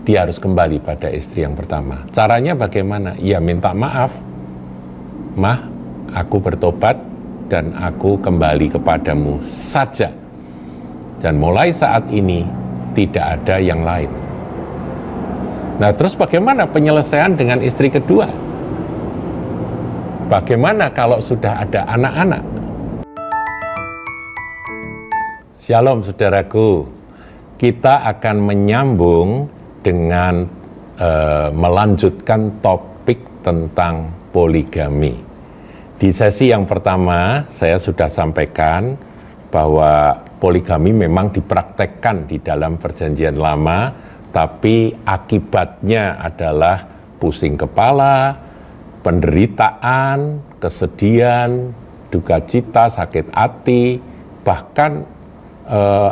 dia harus kembali pada istri yang pertama. Caranya bagaimana? Ya minta maaf. Mah, aku bertobat dan aku kembali kepadamu saja. Dan mulai saat ini tidak ada yang lain. Nah, terus bagaimana penyelesaian dengan istri kedua? Bagaimana kalau sudah ada anak-anak? Shalom saudaraku, kita akan menyambung dengan melanjutkan topik tentang poligami. Di sesi yang pertama saya sudah sampaikan bahwa poligami memang dipraktekkan di dalam perjanjian lama, tapi akibatnya adalah pusing kepala, penderitaan, kesedihan, duka cita, sakit hati, bahkan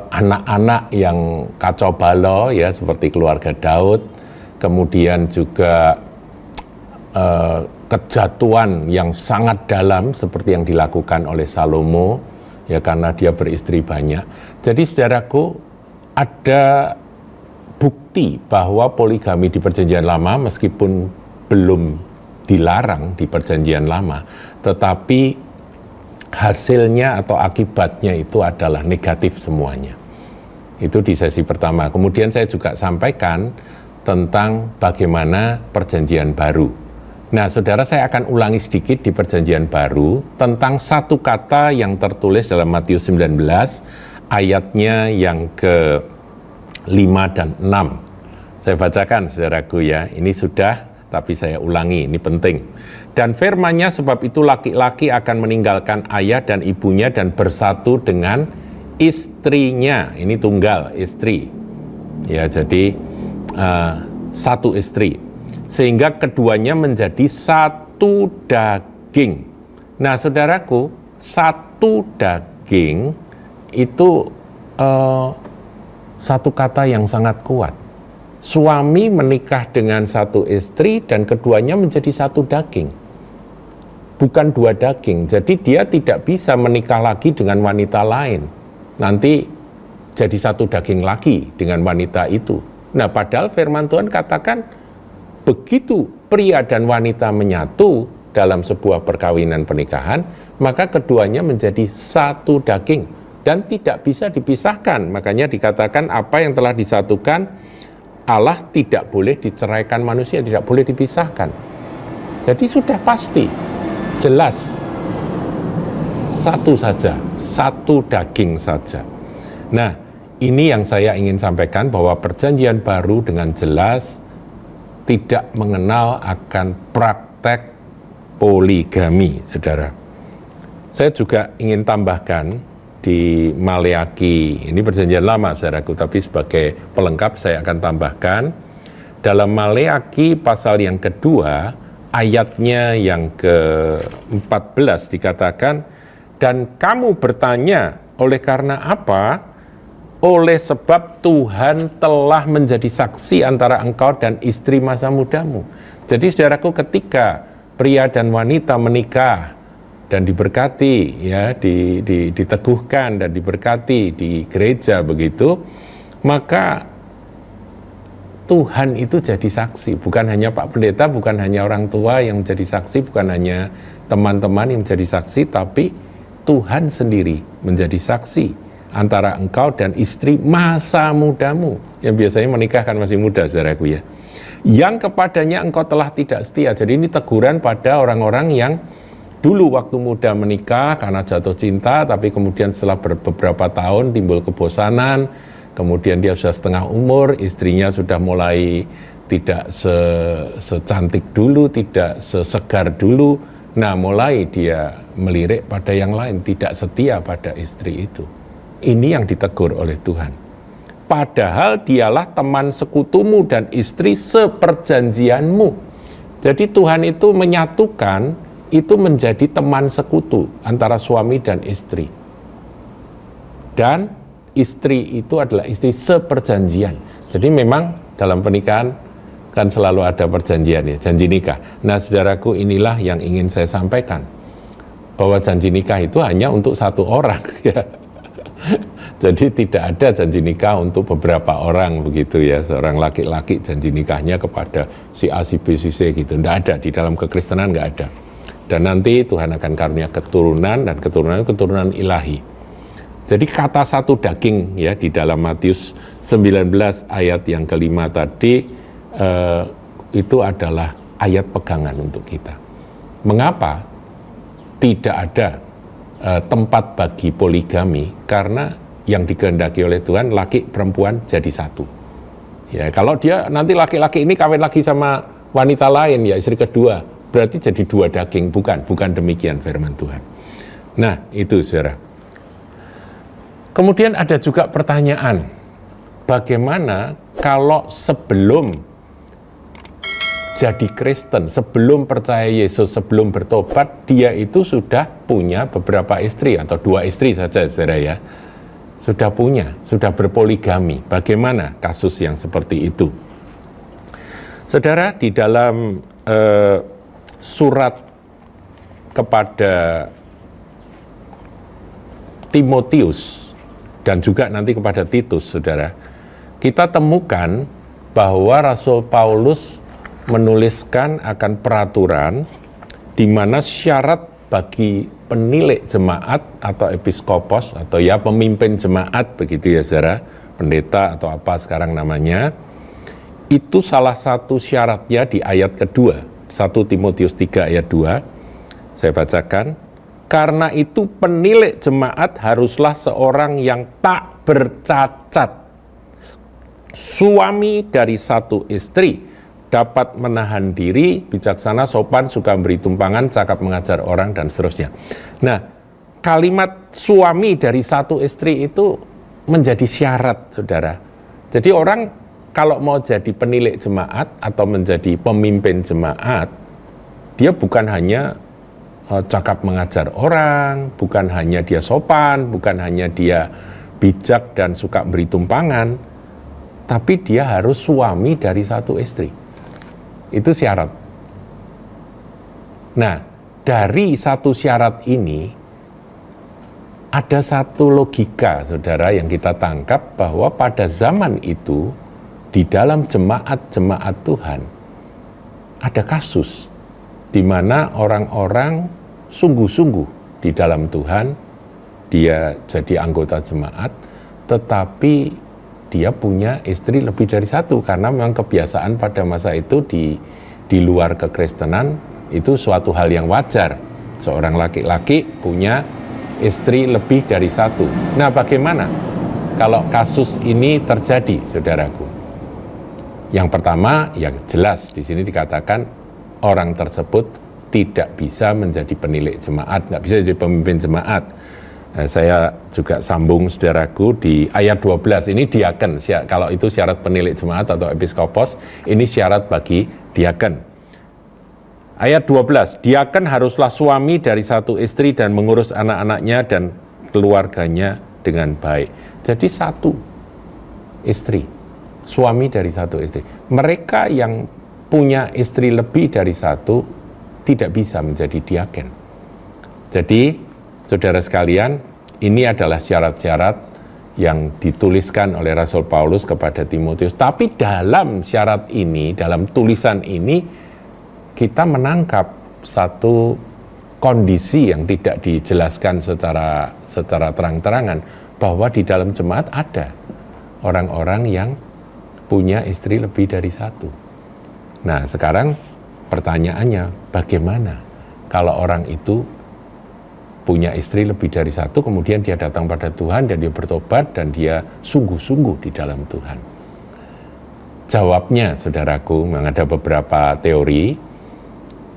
anak-anak yang kacau balau ya seperti keluarga Daud, kemudian juga kejatuhan yang sangat dalam seperti yang dilakukan oleh Salomo ya karena dia beristri banyak. Jadi saudaraku, ada bukti bahwa poligami di perjanjian lama meskipun belum dilarang di perjanjian lama, tetapi hasilnya atau akibatnya itu adalah negatif semuanya. Itu di sesi pertama. Kemudian saya juga sampaikan tentang bagaimana perjanjian baru. Nah, saudara, saya akan ulangi sedikit di perjanjian baru tentang satu kata yang tertulis dalam Matius 19 ayatnya yang ke-5 dan 6. Saya bacakan saudaraku ya, ini sudah tapi saya ulangi, ini penting. Dan firman-Nya, sebab itu laki-laki akan meninggalkan ayah dan ibunya dan bersatu dengan istrinya. Ini tunggal, istri. Ya, jadi satu istri. Sehingga keduanya menjadi satu daging. Nah, saudaraku, satu daging itu satu kata yang sangat kuat. Suami menikah dengan satu istri dan keduanya menjadi satu daging. Bukan dua daging. Jadi dia tidak bisa menikah lagi dengan wanita lain. Nanti jadi satu daging lagi dengan wanita itu. Nah, padahal firman Tuhan katakan begitu pria dan wanita menyatu dalam sebuah perkawinan pernikahan, maka keduanya menjadi satu daging dan tidak bisa dipisahkan. Makanya dikatakan apa yang telah disatukan Allah tidak boleh diceraikan manusia, tidak boleh dipisahkan. Jadi sudah pasti, jelas, satu saja, satu daging saja. Nah, ini yang saya ingin sampaikan bahwa perjanjian baru dengan jelas tidak mengenal akan praktek poligami, saudara. Saya juga ingin tambahkan di Maleaki, ini perjanjian lama saudaraku, tapi sebagai pelengkap saya akan tambahkan dalam Maleaki pasal yang kedua ayatnya yang ke-14 dikatakan, dan kamu bertanya oleh karena apa? Oleh sebab Tuhan telah menjadi saksi antara engkau dan istri masa mudamu. Jadi saudaraku, ketika pria dan wanita menikah dan diberkati, ya, diteguhkan dan diberkati di gereja begitu, maka Tuhan itu jadi saksi. Bukan hanya Pak Pendeta, bukan hanya orang tua yang menjadi saksi, bukan hanya teman-teman yang menjadi saksi, tapi Tuhan sendiri menjadi saksi antara engkau dan istri masa mudamu. Yang biasanya menikah kan masih muda, saudaraku ya. Yang kepadanya engkau telah tidak setia. Jadi ini teguran pada orang-orang yang dulu waktu muda menikah karena jatuh cinta, tapi kemudian setelah beberapa tahun timbul kebosanan, kemudian dia sudah setengah umur, istrinya sudah mulai tidak secantik dulu, tidak sesegar dulu. Nah, mulai dia melirik pada yang lain, tidak setia pada istri itu. Ini yang ditegur oleh Tuhan. Padahal dialah teman sekutumu dan istri seperjanjianmu. Jadi Tuhan itu menyatukan itu menjadi teman sekutu antara suami dan istri. Dan istri itu adalah istri seperjanjian. Jadi memang dalam pernikahan kan selalu ada perjanjian ya, janji nikah. Nah, saudaraku, inilah yang ingin saya sampaikan. Bahwa janji nikah itu hanya untuk satu orang ya. Jadi tidak ada janji nikah untuk beberapa orang begitu ya, seorang laki-laki janji nikahnya kepada si A, si B, si C gitu. Tidak ada, di dalam kekristenan nggak ada. Dan nanti Tuhan akan karunia keturunan, dan keturunan itu keturunan ilahi. Jadi kata satu daging ya di dalam Matius 19 ayat yang kelima tadi itu adalah ayat pegangan untuk kita. Mengapa tidak ada tempat bagi poligami? Karena yang dikehendaki oleh Tuhan laki perempuan jadi satu. Ya, kalau dia nanti laki-laki ini kawin lagi sama wanita lain ya istri kedua, berarti jadi dua daging. Bukan demikian firman Tuhan. Nah, itu saudara. Kemudian ada juga pertanyaan, bagaimana kalau sebelum jadi Kristen, sebelum percaya Yesus, sebelum bertobat, dia itu sudah punya beberapa istri atau dua istri saja, saudara ya. Sudah punya, sudah berpoligami. Bagaimana kasus yang seperti itu? Saudara, di dalam surat kepada Timotius dan juga nanti kepada Titus, saudara, kita temukan bahwa Rasul Paulus menuliskan akan peraturan di mana syarat bagi penilik jemaat atau episkopos atau ya pemimpin jemaat begitu ya saudara, pendeta atau apa sekarang namanya, itu salah satu syaratnya di ayat kedua, 1 Timotius 3 ayat 2, saya bacakan. Karena itu penilik jemaat haruslah seorang yang tak bercacat, suami dari satu istri, dapat menahan diri, bijaksana, sopan, suka beri tumpangan, cakap mengajar orang, dan seterusnya. Nah, kalimat suami dari satu istri itu menjadi syarat, saudara. Jadi orang kalau mau jadi penilik jemaat atau menjadi pemimpin jemaat, dia bukan hanya cakap mengajar orang, bukan hanya dia sopan, bukan hanya dia bijak dan suka beri tumpangan, tapi dia harus suami dari satu istri. Itu syarat. Nah, dari satu syarat ini ada satu logika, saudara, yang kita tangkap bahwa pada zaman itu di dalam jemaat-jemaat Tuhan ada kasus di mana orang-orang sungguh-sungguh di dalam Tuhan, dia jadi anggota jemaat, tetapi dia punya istri lebih dari satu, karena memang kebiasaan pada masa itu di luar kekristenan itu suatu hal yang wajar. Seorang laki-laki punya istri lebih dari satu. Nah, bagaimana kalau kasus ini terjadi, saudaraku? Yang pertama, ya jelas di sini dikatakan orang tersebut tidak bisa menjadi penilik jemaat, nggak bisa jadi pemimpin jemaat. Saya juga sambung, saudaraku, di ayat 12, ini diaken, kalau itu syarat penilik jemaat atau episkopos, ini syarat bagi diaken. Ayat 12, diaken haruslah suami dari satu istri dan mengurus anak-anaknya dan keluarganya dengan baik. Jadi satu istri, suami dari satu istri. Mereka yang punya istri lebih dari satu tidak bisa menjadi diaken. Jadi, saudara sekalian, ini adalah syarat-syarat yang dituliskan oleh Rasul Paulus kepada Timotius. Tapi dalam syarat ini, dalam tulisan ini, kita menangkap satu kondisi yang tidak dijelaskan secara terang-terangan, bahwa di dalam jemaat ada orang-orang yang punya istri lebih dari satu. Nah, sekarang pertanyaannya, bagaimana kalau orang itu punya istri lebih dari satu, kemudian dia datang pada Tuhan dan dia bertobat dan dia sungguh-sungguh di dalam Tuhan? Jawabnya, saudaraku, memang ada beberapa teori,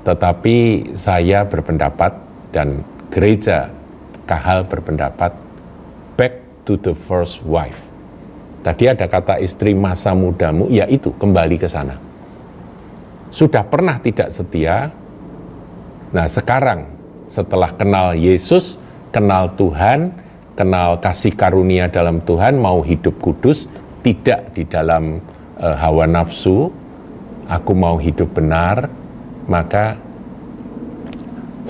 tetapi saya berpendapat dan gereja Kahal berpendapat back to the first wife. Tadi ada kata istri masa mudamu, yaitu kembali ke sana. Sudah pernah tidak setia, nah sekarang setelah kenal Yesus, kenal Tuhan, kenal kasih karunia dalam Tuhan, mau hidup kudus, tidak di dalam hawa nafsu, aku mau hidup benar, maka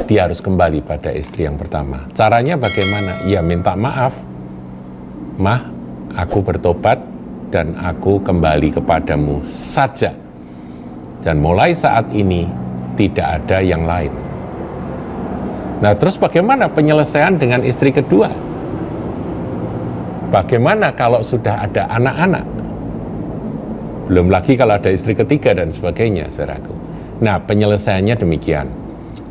dia harus kembali pada istri yang pertama. Caranya bagaimana? Ya minta maaf, Mah, aku bertobat dan aku kembali kepadamu saja. Dan mulai saat ini tidak ada yang lain. Nah, terus bagaimana penyelesaian dengan istri kedua? Bagaimana kalau sudah ada anak-anak? Belum lagi kalau ada istri ketiga dan sebagainya, saudaraku. Nah, penyelesaiannya demikian.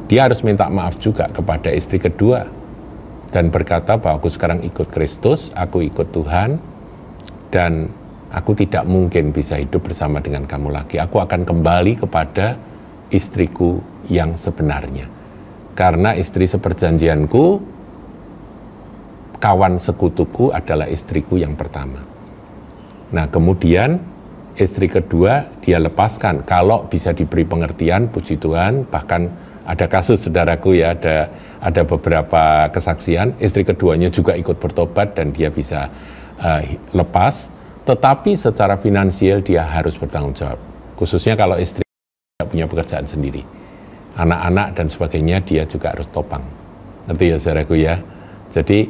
Dia harus minta maaf juga kepada istri kedua dan berkata bahwa aku sekarang ikut Kristus, aku ikut Tuhan, dan aku tidak mungkin bisa hidup bersama dengan kamu lagi. Aku akan kembali kepada istriku yang sebenarnya. Karena istri seperjanjianku, kawan sekutuku adalah istriku yang pertama. Nah, kemudian istri kedua dia lepaskan. Kalau bisa diberi pengertian, puji Tuhan, bahkan ada kasus, saudaraku ya, ada beberapa kesaksian, istri keduanya juga ikut bertobat dan dia bisa lepas, tetapi secara finansial dia harus bertanggung jawab. Khususnya kalau istri tidak punya pekerjaan sendiri. Anak-anak dan sebagainya dia juga harus topang. Ngerti ya, saudaraku ya? Jadi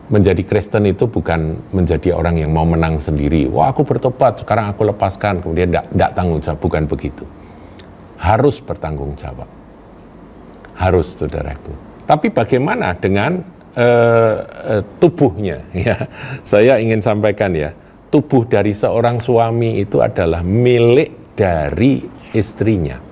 menjadi Kristen itu bukan menjadi orang yang mau menang sendiri. Wah, aku bertobat, sekarang aku lepaskan, kemudian tidak tanggung jawab. Bukan begitu. Harus bertanggung jawab. Harus, saudaraku. Tapi bagaimana dengan tubuhnya? Ya, saya ingin sampaikan ya, tubuh dari seorang suami itu adalah milik dari istrinya.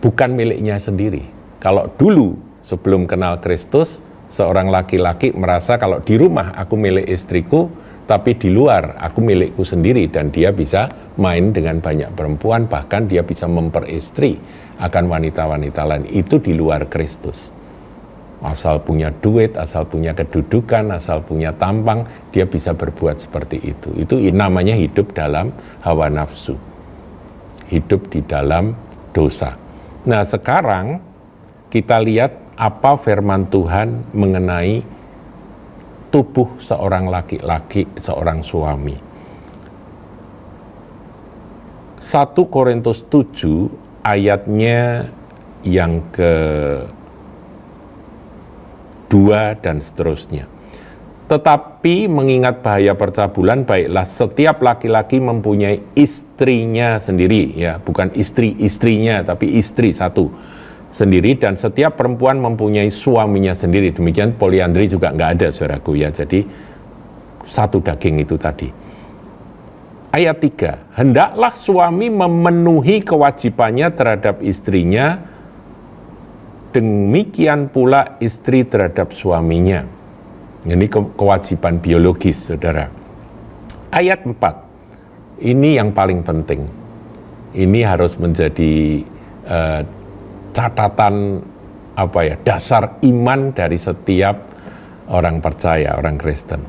Bukan miliknya sendiri. Kalau dulu sebelum kenal Kristus, seorang laki-laki merasa kalau di rumah aku milik istriku, tapi di luar aku milikku sendiri, dan dia bisa main dengan banyak perempuan, bahkan dia bisa memperistri akan wanita-wanita lain. Itu di luar Kristus. Asal punya duit, asal punya kedudukan, asal punya tampang, dia bisa berbuat seperti itu. Itu namanya hidup dalam hawa nafsu. Hidup di dalam dosa. Nah, sekarang kita lihat apa firman Tuhan mengenai tubuh seorang laki-laki, seorang suami. 1 Korintus 7 ayatnya yang ke-2 dan seterusnya. Tetapi mengingat bahaya percabulan, baiklah setiap laki-laki mempunyai istrinya sendiri, ya, bukan istri-istrinya, tapi istri satu sendiri, dan setiap perempuan mempunyai suaminya sendiri. Demikian poliandri juga nggak ada, saudaraku ya. Jadi satu daging itu tadi. Ayat 3, hendaklah suami memenuhi kewajibannya terhadap istrinya, demikian pula istri terhadap suaminya. Ini kewajiban biologis, saudara. Ayat 4, ini yang paling penting. Ini harus menjadi catatan dasar iman dari setiap orang percaya, orang Kristen.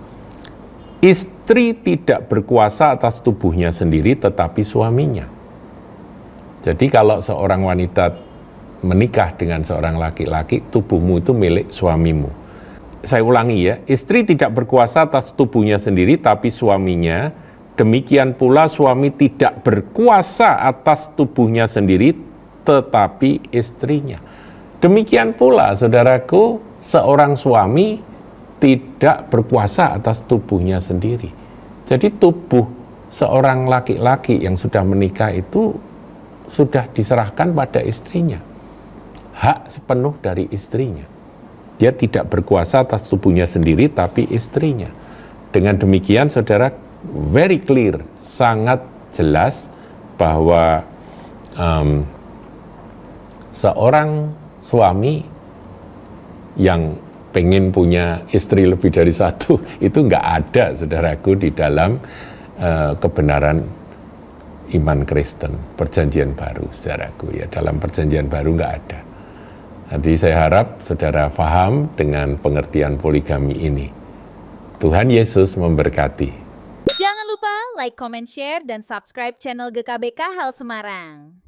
Istri tidak berkuasa atas tubuhnya sendiri, tetapi suaminya. Jadi kalau seorang wanita menikah dengan seorang laki-laki, tubuhmu itu milik suamimu. Saya ulangi ya, istri tidak berkuasa atas tubuhnya sendiri, tapi suaminya. Demikian pula suami tidak berkuasa atas tubuhnya sendiri, tetapi istrinya. Demikian pula, saudaraku, seorang suami tidak berkuasa atas tubuhnya sendiri. Jadi tubuh seorang laki-laki yang sudah menikah itu sudah diserahkan pada istrinya. Hak sepenuh dari istrinya. Dia tidak berkuasa atas tubuhnya sendiri, tapi istrinya. Dengan demikian, saudara, very clear, sangat jelas bahwa seorang suami yang pengen punya istri lebih dari satu, itu nggak ada, saudaraku, di dalam kebenaran iman Kristen, perjanjian baru, saudaraku. Ya, dalam perjanjian baru nggak ada. Jadi saya harap saudara paham dengan pengertian poligami ini. Tuhan Yesus memberkati. Jangan lupa like, comment, share, dan subscribe channel GKBK Hal Semarang.